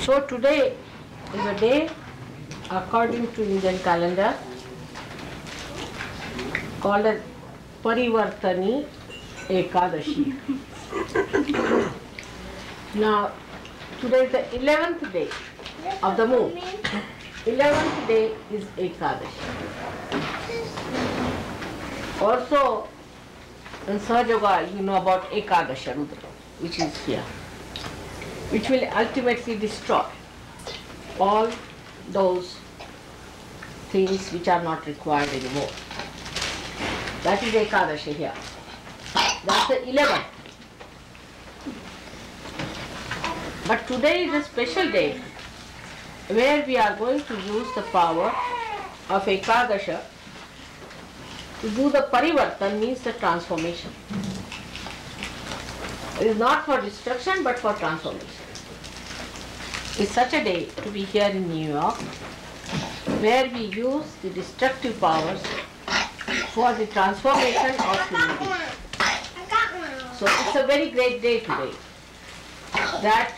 So today is a day according to Indian calendar called as Parivartani Ekadashi. Now today is the 11th day of the moon. 11th day is Ekadashi. Also in Sahaja Yoga you know about Ekadaša Rudra, which is here, which will ultimately destroy all those things which are not required anymore. That is Ekadashi here. That's the 11th. But today is a special day where we are going to use the power of Ekadasha to do the parivartan, means the transformation. It is not for destruction but for transformation. It's such a day to be here in New York where we use the destructive powers for the transformation of human beings. So it's a very great day today that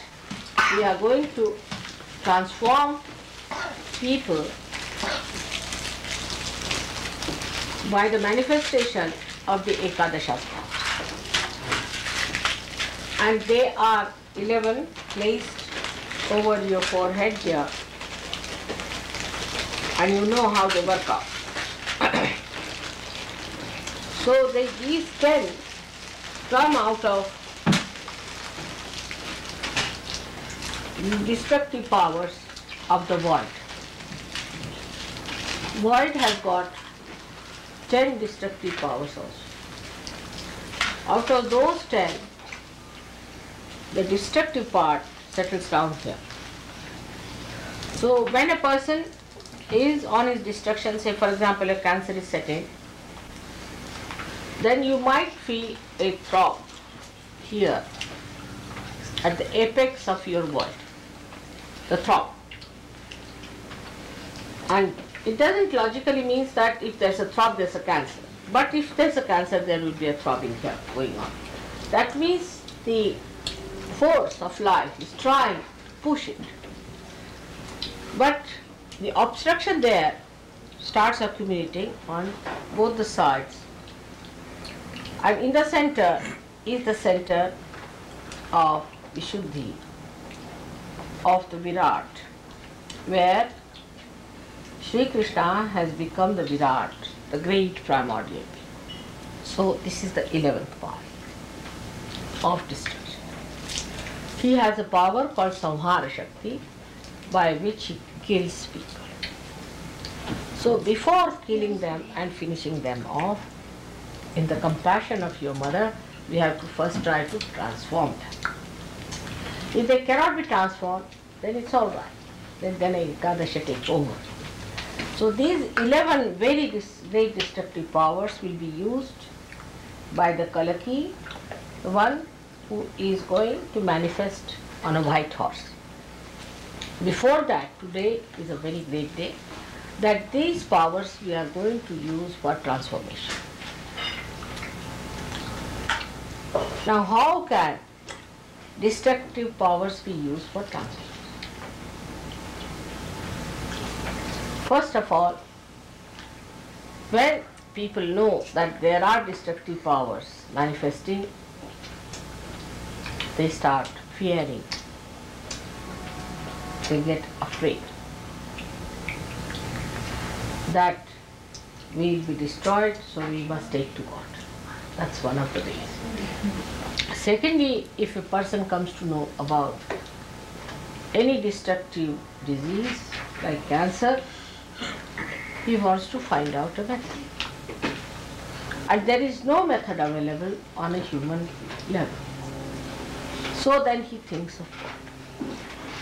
we are going to transform people by the manifestation of the Ekadasha. And they are 11 placed over your forehead here, and you know how they work out. So these 10 come out of the destructive powers of the void. Void has got 10 destructive powers also. Out of those 10, the destructive part settles down here. So when a person is on his destruction, say for example a cancer is setting, then you might feel a throb here at the apex of your void, the throb. And it doesn't logically means that if there's a throb there's a cancer. But if there's a cancer there will be a throbbing here going on. That means the force of life is trying to push it. But the obstruction there starts accumulating on both the sides. And in the center is the center of Vishuddhi, of the Virat, where Sri Krishna has become the Virat, the great primordial. So this is the 11th part of destruction. He has a power called Samhara Shakti by which he kills people. So before killing them and finishing them off, in the compassion of your mother, we have to first try to transform them. If they cannot be transformed, then it's all right. Then Ekadasha takes over. So these 11 very great destructive powers will be used by the Kalaki, the one who is going to manifest on a white horse. Before that, today is a very great day, that these powers we are going to use for transformation. Now how can destructive powers be used for transformation? First of all, when people know that there are destructive powers manifesting, they start fearing. They get afraid that we will be destroyed, so we must take to God. That's one of the ways. Secondly, if a person comes to know about any destructive disease like cancer, he wants to find out a method. And there is no method available on a human level. So then he thinks of God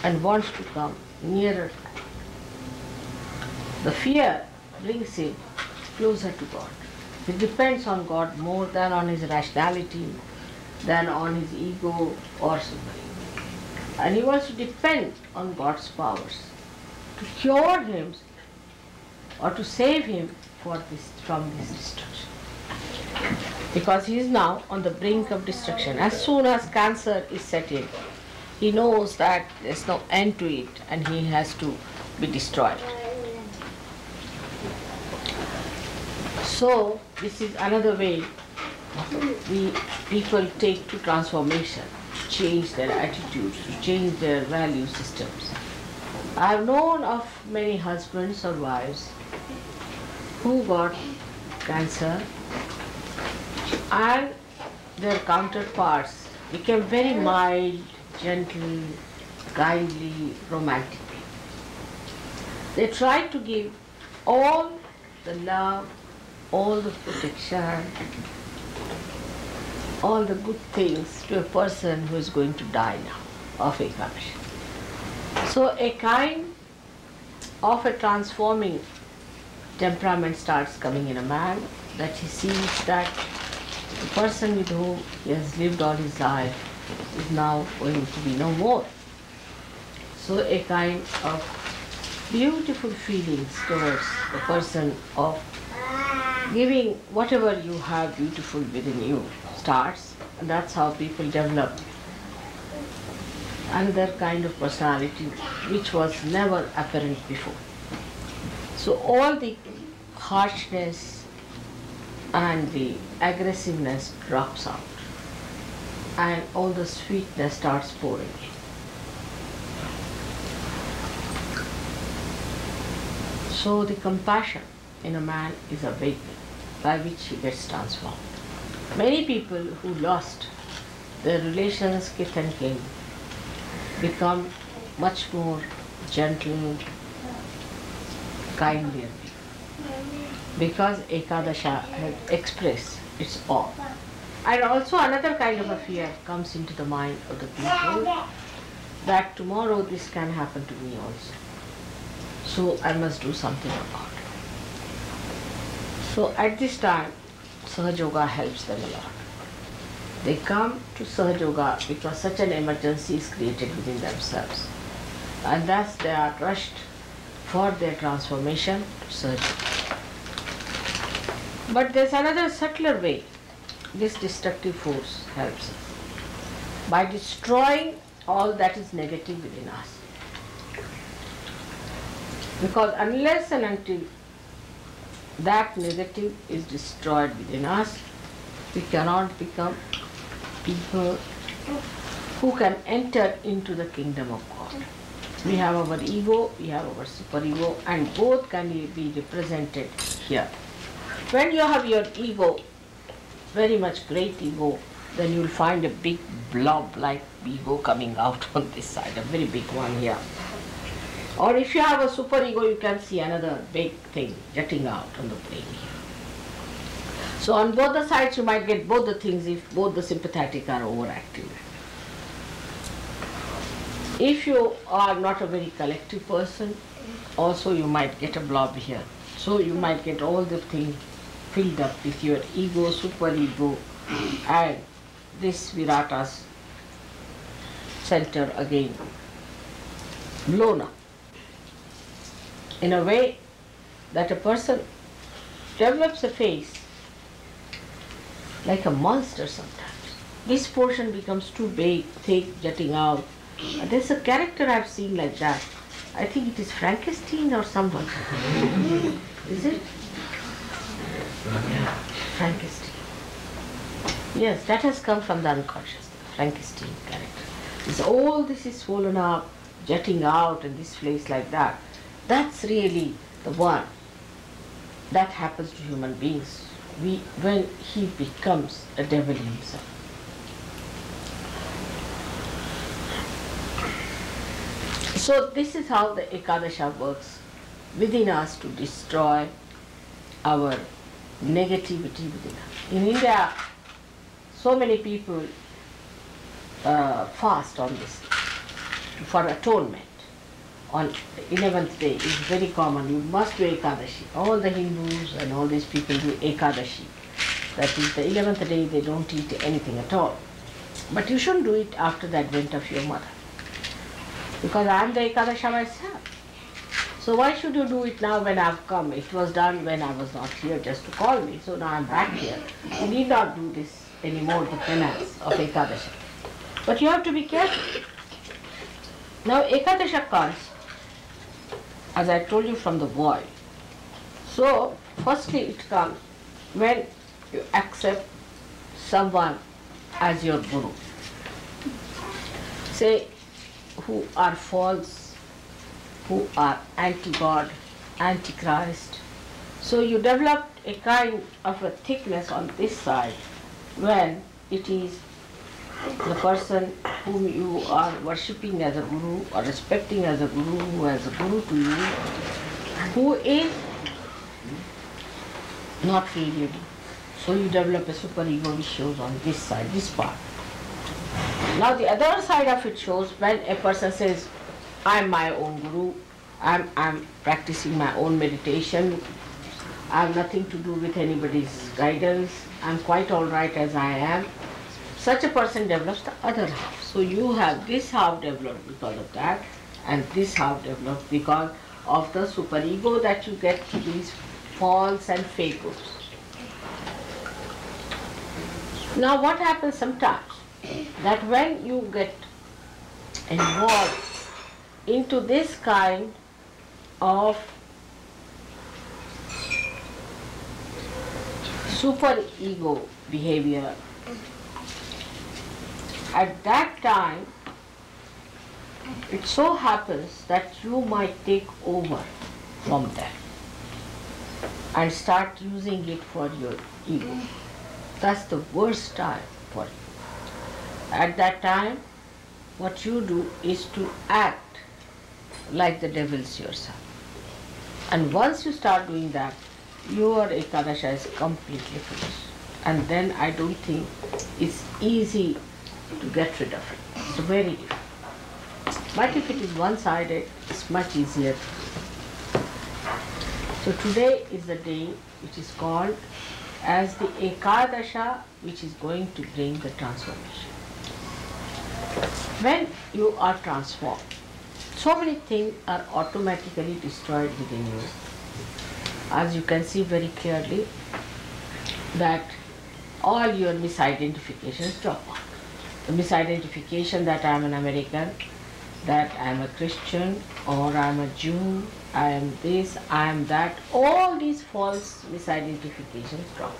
and wants to come nearer. The fear brings him closer to God. He depends on God more than on his rationality, than on his ego or something. And he wants to depend on God's powers to cure him or to save him from this destruction. Because he is now on the brink of destruction. As soon as cancer is set in, he knows that there's no end to it and he has to be destroyed. So this is another way people take to transformation, to change their attitudes, to change their value systems. I have known of many husbands or wives who got cancer and their counterparts became very mild, gentle, kindly, romantic. They tried to give all the love, all the protection, all the good things to a person who is going to die now of Ekadashi. So a kind of a transforming temperament starts coming in a man, that he sees that the person with whom he has lived all his life is now going to be no more. So a kind of beautiful feelings towards the person of giving whatever you have beautiful within you starts, and that's how people develop another kind of personality which was never apparent before. So all the harshness and the aggressiveness drops out and all the sweetness starts pouring in. So the compassion in a man is awakened, by which he gets transformed. Many people who lost their relations, kith and kin, become much more gentle, kindlier, because Ekadasha has expressed its all. And also another kind of a fear comes into the mind of the people, that tomorrow this can happen to me also. So I must do something about it. So at this time, Sahaja Yoga helps them a lot. They come to Sahaja Yoga because such an emergency is created within themselves. And thus they are rushed for their transformation to Sahaja Yoga. But there's another subtler way this destructive force helps us, by destroying all that is negative within us. Because unless and until that negative is destroyed within us, we cannot become people who can enter into the kingdom of God. We have our ego, we have our superego, and both can be represented here. When you have your ego, very much great ego, then you will find a big blob like ego coming out on this side, a very big one here. Or if you have a superego, you can see another big thing jutting out on the plane here. So on both the sides you might get both the things if both the sympathetic are overactive. If you are not a very collective person, also you might get a blob here. So you might get all the things filled up with your ego, superego, and this Virata's center again blown up, in a way that a person develops a face like a monster sometimes. This portion becomes too big, thick, jutting out. There's a character I've seen like that. I think it is Frankenstein or someone. Is it? Yeah, Frankenstein. Yes, that has come from the unconscious, Frankenstein character. It's all this is swollen up, jutting out, and this place like that. That's really the one that happens to human beings when he becomes a devil himself. So this is how the Ekadasha works within us to destroy our negativity within us. In India, so many people fast on this for atonement. On the 11th day is very common. You must do Ekadashi. All the Hindus and all these people do Ekadashi. That is, the 11th day they don't eat anything at all. But you shouldn't do it after the advent of your mother, because I am the Ekadasha myself. So why should you do it now when I have come? It was done when I was not here just to call me. So now I am back here. You need not do this anymore, the penance of Ekadashi. But you have to be careful. Now Ekadasha comes, as I told you, from the void. So firstly it comes when you accept someone as your guru. Say, who are false, who are anti-God, anti-Christ. So you develop a kind of a thickness on this side when it is the person whom you are worshipping as a guru or respecting as a guru, who is a guru to you, who is not really. So you develop a superego which shows on this side, this part. Now the other side of it shows when a person says, I am my own guru, I'm practicing my own meditation, I have nothing to do with anybody's guidance, I'm quite all right as I am. Such a person develops the other half. So you have this half developed because of that, and this half developed because of the superego that you get to these false and fake gurus. Now what happens sometimes, that when you get involved into this kind of superego behavior, at that time it so happens that you might take over from them and start using it for your ego. That's the worst time for you. At that time, what you do is to act like the devils yourself. And once you start doing that, your Ekadasha is completely finished. And then I don't think it's easy to get rid of it. It's very difficult. But if it is one-sided, it's much easier to do. So today is the day which is called as the Ekadasha, which is going to bring the transformation. When you are transformed, so many things are automatically destroyed within you. As you can see very clearly, that all your misidentifications drop off. The misidentification that I am an American, that I am a Christian, or I am a Jew, I am this, I am that, all these false misidentifications drop.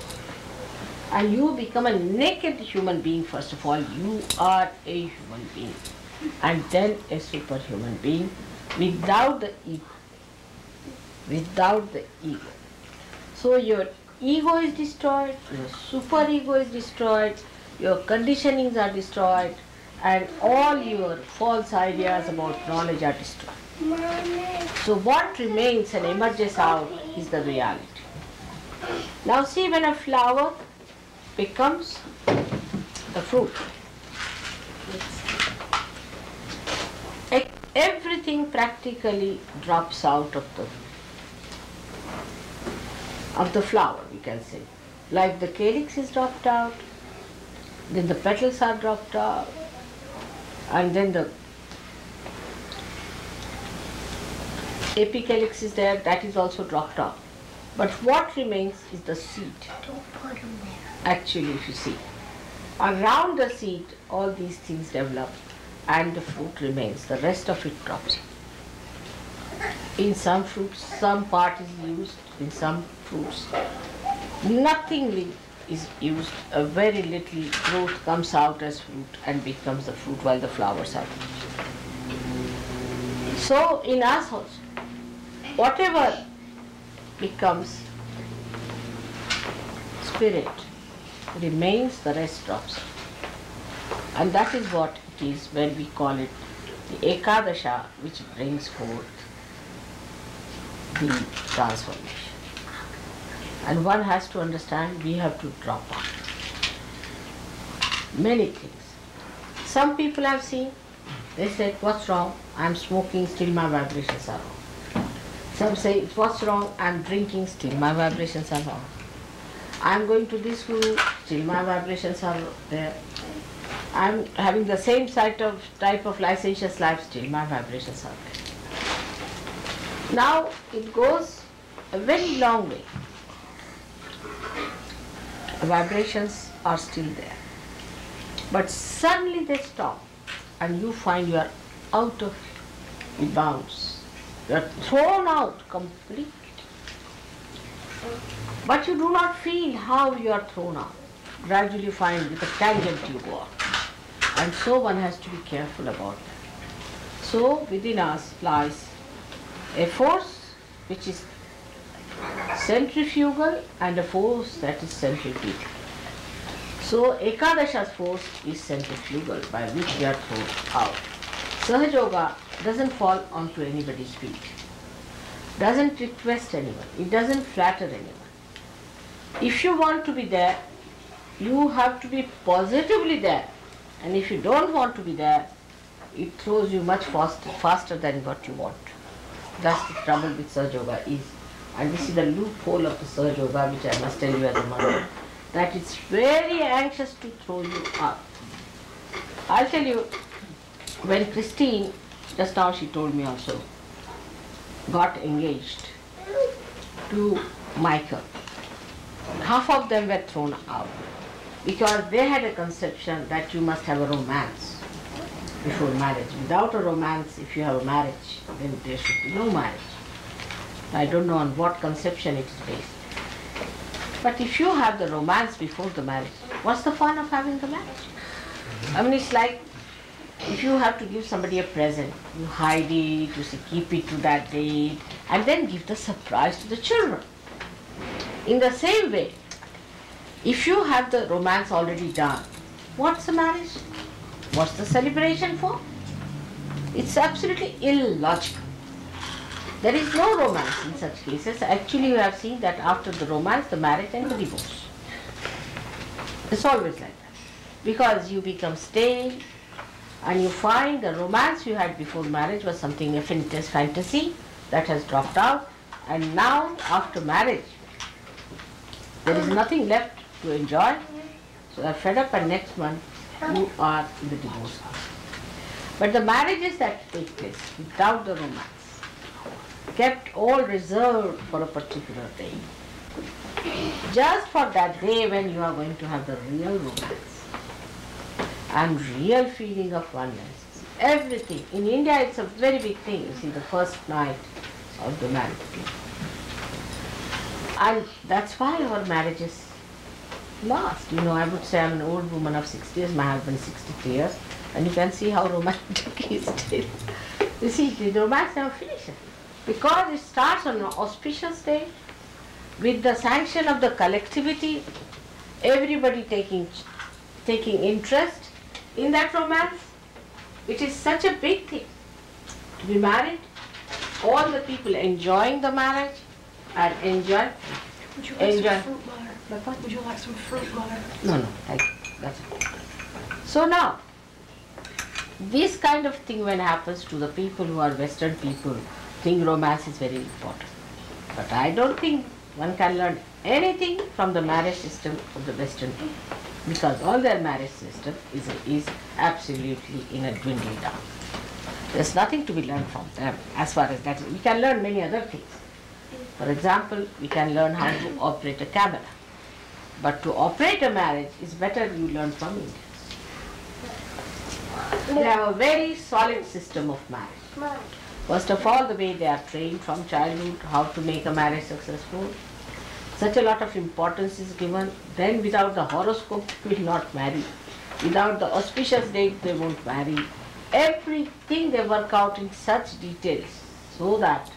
And you become a naked human being first of all. You are a human being, and then a superhuman being without the ego. Without the ego. So your ego is destroyed, your superego is destroyed, your conditionings are destroyed, and all your false ideas about knowledge are destroyed. So what remains and emerges out is the reality. Now see, when a flower becomes the fruit, everything practically drops out of the flower, we can say. Like the calyx is dropped out, then the petals are dropped out, and then the apicalyx is there, that is also dropped out. But what remains is the seed. Don't put them there. Actually, if you see, around the seed all these things develop and the fruit remains, the rest of it drops. In some fruits, some part is used, in some fruits, nothing is used, a very little growth comes out as fruit and becomes the fruit while the flowers are finished. So in us also, whatever becomes spirit remains, the rest drops. And that is what it is when we call it the Ekadasha, which brings forth the transformation. And one has to understand, we have to drop out many things. Some people I've seen, they say, what's wrong? I'm smoking, still my vibrations are wrong. Some say, what's wrong? I'm drinking, still my vibrations are wrong. I'm going to this guru, still my vibrations are there. I'm having the same type of licentious life, still my vibrations are there. Now it goes a very long way. Vibrations are still there. But suddenly they stop and you find you are out of it bounds. You are thrown out completely. But you do not feel how you are thrown out. Gradually you find with a tangent you go out. And so one has to be careful about that. So within us lies a force which is centrifugal and a force that is centripetal. So Ekadasha's force is centrifugal by which we are thrown out. Sahaja Yoga doesn't fall onto anybody's feet, doesn't request anyone, it doesn't flatter anyone. If you want to be there, you have to be positively there. And if you don't want to be there, it throws you much faster than what you want. That's the trouble with Sahaja Yoga is. And this is the loophole of the Sahaja Yoga, which I must tell you as a mother, that it's very anxious to throw you up. I'll tell you, when Christine, just now she told me also, got engaged to Michael, half of them were thrown out because they had a conception that you must have a romance before marriage. Without a romance, if you have a marriage, then there should be no marriage. I don't know on what conception it is based. But if you have the romance before the marriage, what's the fun of having the marriage? I mean, it's like if you have to give somebody a present, you hide it, you say keep it to that date, and then give the surprise to the children. In the same way, if you have the romance already done, what's the marriage? What's the celebration for? It's absolutely illogical. There is no romance in such cases. Actually, you have seen that after the romance, the marriage and the divorce. It's always like that. Because you become stale and you find the romance you had before marriage was something, a fantasy that has dropped out. And now, after marriage, there is nothing left to enjoy. So you are fed up, and next month you are in the divorce house. But the marriages that take place without the romance, kept all reserved for a particular day, just for that day when you are going to have the real romance and real feeling of oneness. Everything. In India it's a very big thing, you see, the first night of the marriage. And that's why our marriages last. You know, I would say I'm an old woman of 60 years, my husband 63 years, and you can see how romantic he is still. You see, the romance never finishes. Because it starts on an auspicious day, with the sanction of the collectivity, everybody taking interest in that romance. It is such a big thing to be married, all the people enjoying the marriage and enjoy. Would you like some fruit butter? Would you like some fruit butter? No, thank you. That's it. So now, this kind of thing when happens to the people who are Western people, think romance is very important. But I don't think one can learn anything from the marriage system of the Western people, because all their marriage system is absolutely in a dwindle down. There's nothing to be learned from them as far as that is. We can learn many other things. For example, we can learn how to operate a camera. But to operate a marriage is better you learn from Indians. They have a very solid system of marriage. First of all, the way they are trained from childhood, how to make a marriage successful. Such a lot of importance is given. Then without the horoscope, they will not marry. Without the auspicious date, they won't marry. Everything they work out in such details so that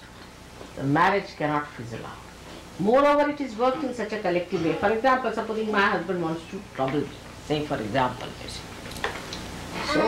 the marriage cannot fizzle out. Moreover, it is worked in such a collective way. For example, supposing my husband wants to trouble me, say for example, so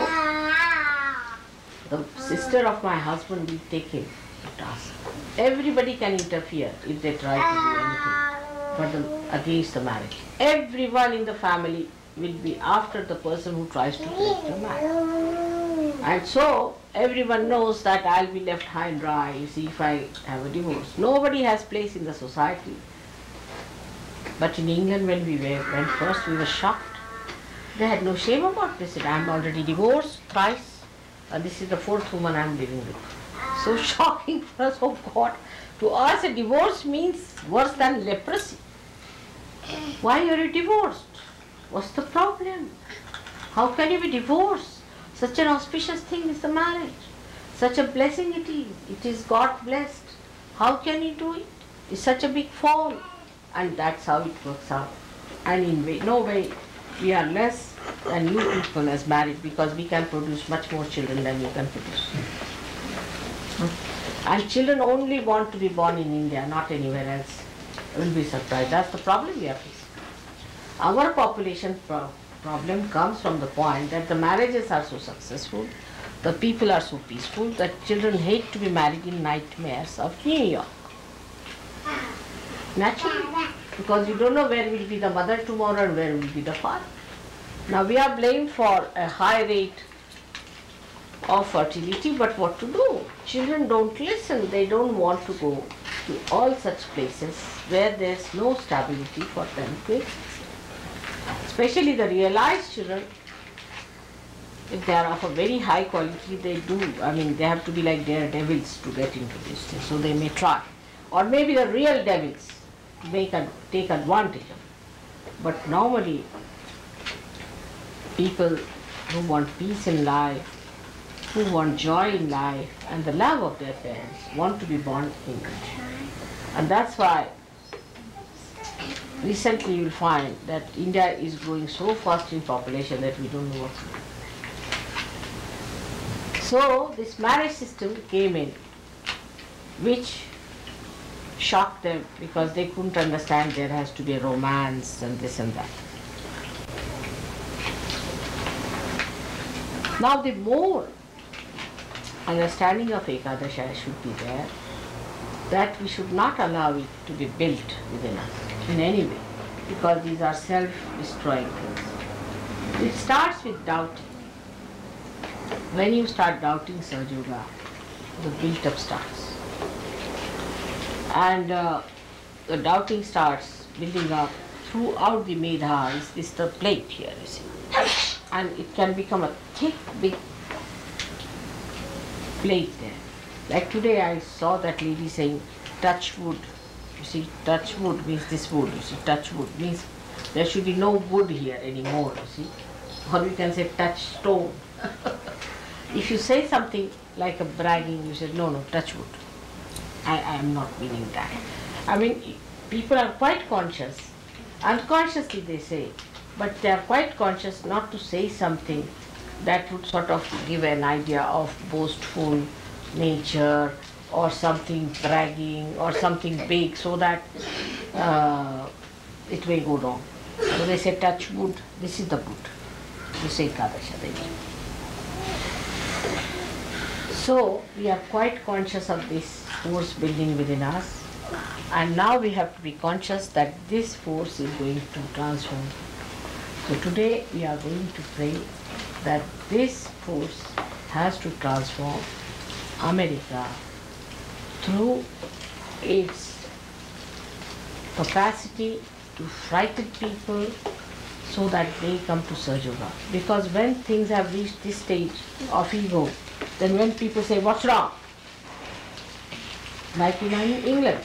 the sister of my husband will take him to task. Everybody can interfere if they try to do anything but against the marriage. Everyone in the family will be after the person who tries to break the marriage. And so everyone knows that I'll be left high and dry, you see, if I have a divorce. Nobody has place in the society. But in England when we went first, we were shocked. They had no shame about this. They said, I'm already divorced thrice. This is the fourth woman I'm living with. So shocking for us, oh God. To us a divorce means worse than leprosy. Why are you divorced? What's the problem? How can you be divorced? Such an auspicious thing is the marriage. Such a blessing it is. It is God blessed. How can you do it? It's such a big fall. And that's how it works out. And in no way we are less than you people as married, because we can produce much more children than you can produce. And children only want to be born in India, not anywhere else. Will be surprised. That's the problem we are facing. Our population problem comes from the point that the marriages are so successful, the people are so peaceful, that children hate to be married in nightmares of New York. Naturally, because you don't know where will be the mother tomorrow and where will be the father. Now we are blamed for a high rate of fertility, but what to do? Children don't listen. They don't want to go to all such places where there's no stability for them to exist. Especially the realized children, if they are of a very high quality, they have to be like daredevils to get into this thing. So they may try. Or maybe the real devils to take advantage of it. But normally, people who want peace in life, who want joy in life and the love of their parents, want to be born in India. And that's why recently you will find that India is growing so fast in population that we don't know what to do. So this marriage system came in, which shocked them because they couldn't understand there has to be a romance and this and that. Now the more understanding of Ekadasha should be there, that we should not allow it to be built within us in any way, because these are self-destroying things. It starts with doubting. When you start doubting Sahaja Yoga, the build-up starts. And the doubting starts building up throughout the Medha. Is this the plate here, you see? And it can become a thick, big plate there. Like today I saw that lady saying, touch wood. You see, touch wood means this wood. You see, touch wood means there should be no wood here anymore, you see. Or you can say touch stone. If you say something like a bragging, you say, no, touch wood. I am not meaning that. I mean, people are quite conscious. Unconsciously they say, but they are quite conscious not to say something that would sort of give an idea of boastful nature or something bragging or something big, so that it may go wrong. So they say touch wood, this is the wood. You say Ekadasha, they mean. So we are quite conscious of this force building within us, and now we have to be conscious that this force is going to transform. So today we are going to pray that this force has to transform America through its capacity to frighten people so that they come to Sahaja Yoga. Because when things have reached this stage of ego, then when people say, what's wrong? Like in England,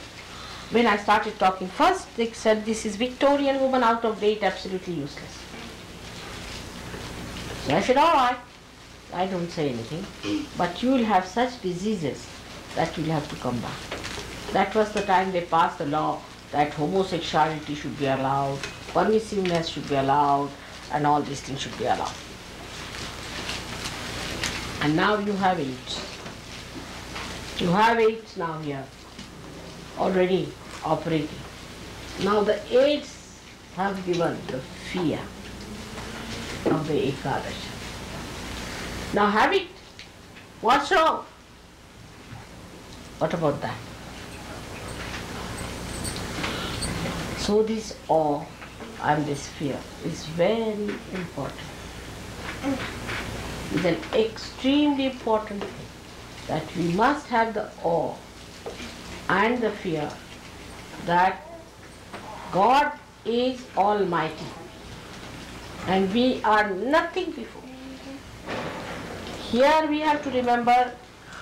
when I started talking first, they said this is Victorian woman out of date, absolutely useless. So I said, all right, I don't say anything, but you will have such diseases that you will have to come back. That was the time they passed the law that homosexuality should be allowed, permissiveness should be allowed, and all these things should be allowed. And now you have AIDS. You have AIDS now here, already operating. Now the AIDS have given the fear of the Ekadasha. Now have it. What's wrong? What about that? So this awe and this fear is very important. It's an extremely important thing, that we must have the awe and the fear that God is Almighty and we are nothing before. Here we have to remember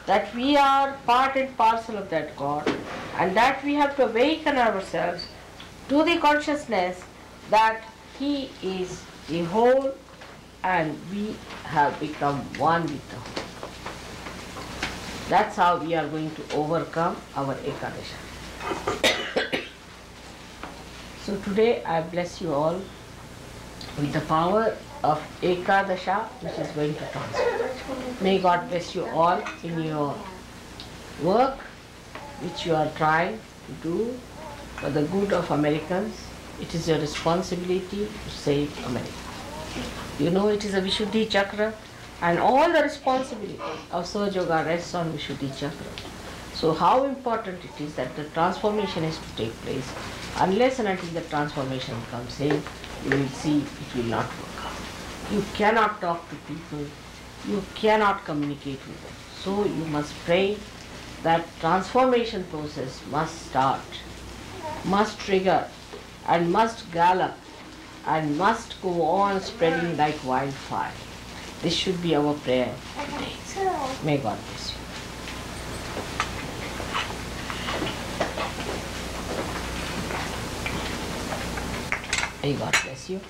that we are part and parcel of that God, and that we have to awaken ourselves to the consciousness that He is the whole and we have become one with the whole. That's how we are going to overcome our Ekadasha. So today I bless you all with the power of Ekadasha, which is going to transform. May God bless you all in your work which you are trying to do for the good of Americans. It is your responsibility to save America. You know it is a Vishuddhi Chakra, and all the responsibility of Sahaja Yoga rests on Vishuddhi Chakra. So how important it is that the transformation is to take place. Unless and until the transformation comes in, you will see it will not work out. You cannot talk to people, you cannot communicate with them. So you must pray that transformation process must start, must trigger, and must gallop, and must go on spreading like wildfire. This should be our prayer today. May God bless you. May God bless you.